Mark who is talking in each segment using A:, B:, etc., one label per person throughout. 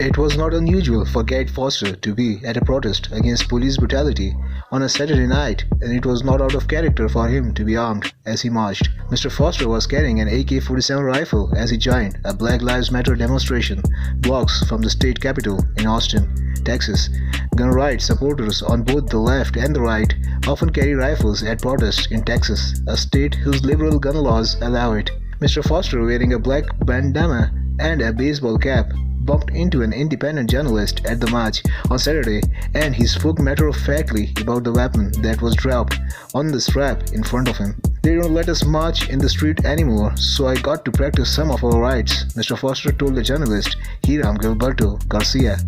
A: It was not unusual for Garrett Foster to be at a protest against police brutality on a Saturday night, and it was not out of character for him to be armed as he marched. Mr. Foster was carrying an AK-47 rifle as he joined a Black Lives Matter demonstration blocks from the state capitol in Austin, Texas. Gun rights supporters on both the left and the right often carry rifles at protests in Texas, a state whose liberal gun laws allow it. Mr. Foster, wearing a black bandana and a baseball cap, bumped into an independent journalist at the march on Saturday, and he spoke matter-of-factly about the weapon that was dropped on the strap in front of him. "They don't let us march in the street anymore, so I got to practice some of our rights," Mr. Foster told the journalist Hiram Gilberto Garcia,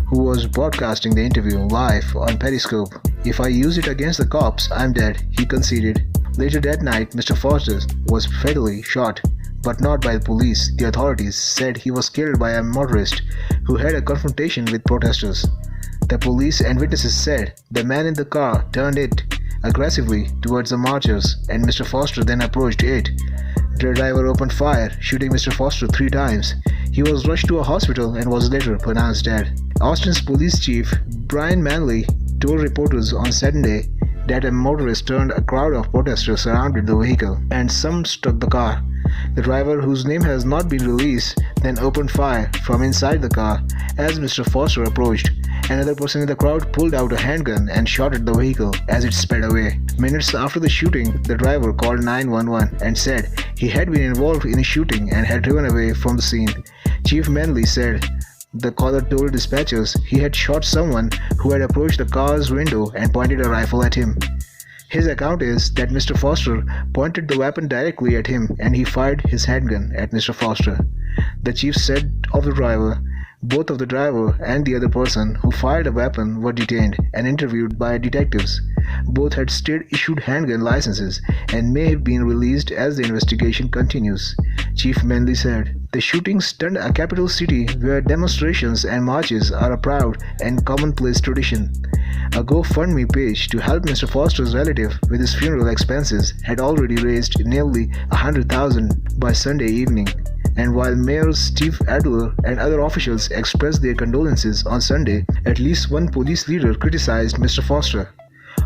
A: who was broadcasting the interview live on Periscope. "If I use it against the cops, I'm dead," he conceded. Later that night, Mr. Foster was fatally shot, but not by the police. The authorities said he was killed by a motorist who had a confrontation with protesters. The police and witnesses said the man in the car turned it aggressively towards the marchers, and Mr. Foster then approached it. The driver opened fire, shooting Mr. Foster 3 times. He was rushed to a hospital and was later pronounced dead. Austin's police chief, Brian Manley, told reporters on Saturday that a motorist turned a crowd of protesters surrounded the vehicle, and some struck the car. The driver, whose name has not been released, then opened fire from inside the car as Mr. Foster approached. Another person in the crowd pulled out a handgun and shot at the vehicle as it sped away. Minutes after the shooting, the driver called 911 and said he had been involved in a shooting and had driven away from the scene. Chief Manley said the caller told dispatchers he had shot someone who had approached the car's window and pointed a rifle at him. His account is that Mr. Foster pointed the weapon directly at him and he fired his handgun at Mr. Foster. The chief said of the driver, both of the driver and the other person who fired a weapon were detained and interviewed by detectives. Both had state-issued handgun licenses and may have been released as the investigation continues. Chief Manley said, "The shooting stunned a capital city where demonstrations and marches are a proud and commonplace tradition." A GoFundMe page to help Mr. Foster's relative with his funeral expenses had already raised nearly $100,000 by Sunday evening. And while Mayor Steve Adler and other officials expressed their condolences on Sunday, at least one police leader criticized Mr. Foster.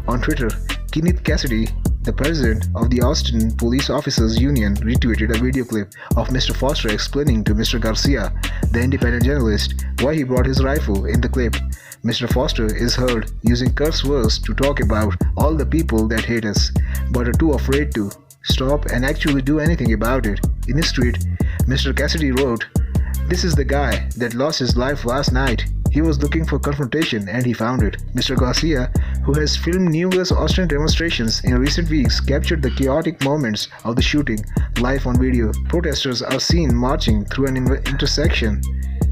A: On Twitter, Kenneth Cassidy, the president of the Austin Police Officers Union, retweeted a video clip of Mr. Foster explaining to Mr. Garcia, the independent journalist, why he brought his rifle in the clip. Mr. Foster is heard using curse words to talk about all the people that hate us, but are too afraid to stop and actually do anything about it. In his tweet, Mr. Cassidy wrote, "This is the guy that lost his life last night. He was looking for confrontation and he found it." Mr. Garcia, who has filmed numerous Austin demonstrations in recent weeks, captured the chaotic moments of the shooting live on video. Protesters are seen marching through an intersection.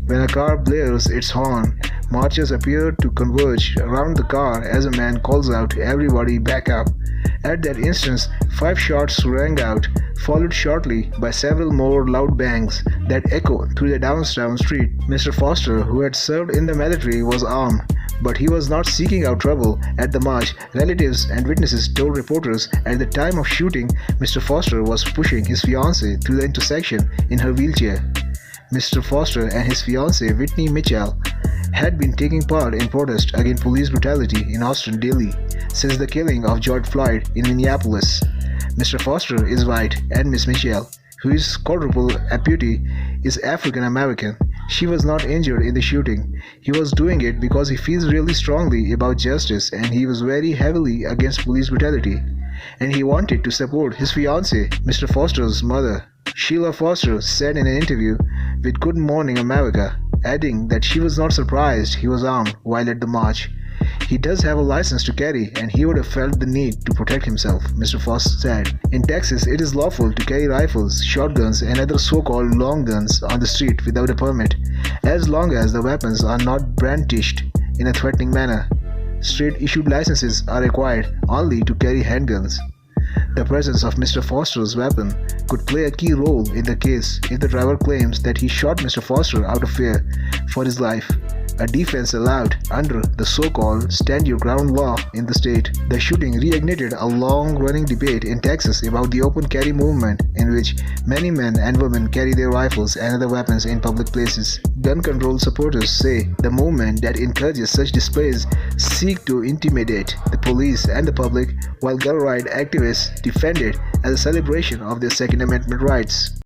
A: When a car blares its horn, marchers appear to converge around the car as a man calls out, "Everybody back up." At that instant, 5 shots rang out, followed shortly by several more loud bangs that echoed through the downtown street. Mr. Foster, who had served in the military, was armed, but he was not seeking out trouble at the march. Relatives and witnesses told reporters at the time of shooting, Mr. Foster was pushing his fiancée through the intersection in her wheelchair. Mr. Foster and his fiancée, Whitney Mitchell, had been taking part in protests against police brutality in Austin daily since the killing of George Floyd in Minneapolis. Mr. Foster is white and Miss Mitchell, who is quadruple amputee, is African American. She was not injured in the shooting. He was doing it because he feels really strongly about justice and he was very heavily against police brutality. And he wanted to support his fiancée, Mr. Foster's mother, Sheila Foster, said in an interview with Good Morning America, adding that she was not surprised he was armed while at the march. "He does have a license to carry and he would have felt the need to protect himself," Mr. Foster said. In Texas, it is lawful to carry rifles, shotguns and other so-called long guns on the street without a permit, as long as the weapons are not brandished in a threatening manner. State-issued licenses are required only to carry handguns. The presence of Mr. Foster's weapon could play a key role in the case if the driver claims that he shot Mr. Foster out of fear for his life. a defense allowed under the so-called stand your ground law in the state. The shooting reignited a long-running debate in Texas about the open carry movement, in which many men and women carry their rifles and other weapons in public places. Gun control supporters say the movement that encourages such displays seek to intimidate the police and the public, while gun right activists defend it as a celebration of their Second Amendment rights.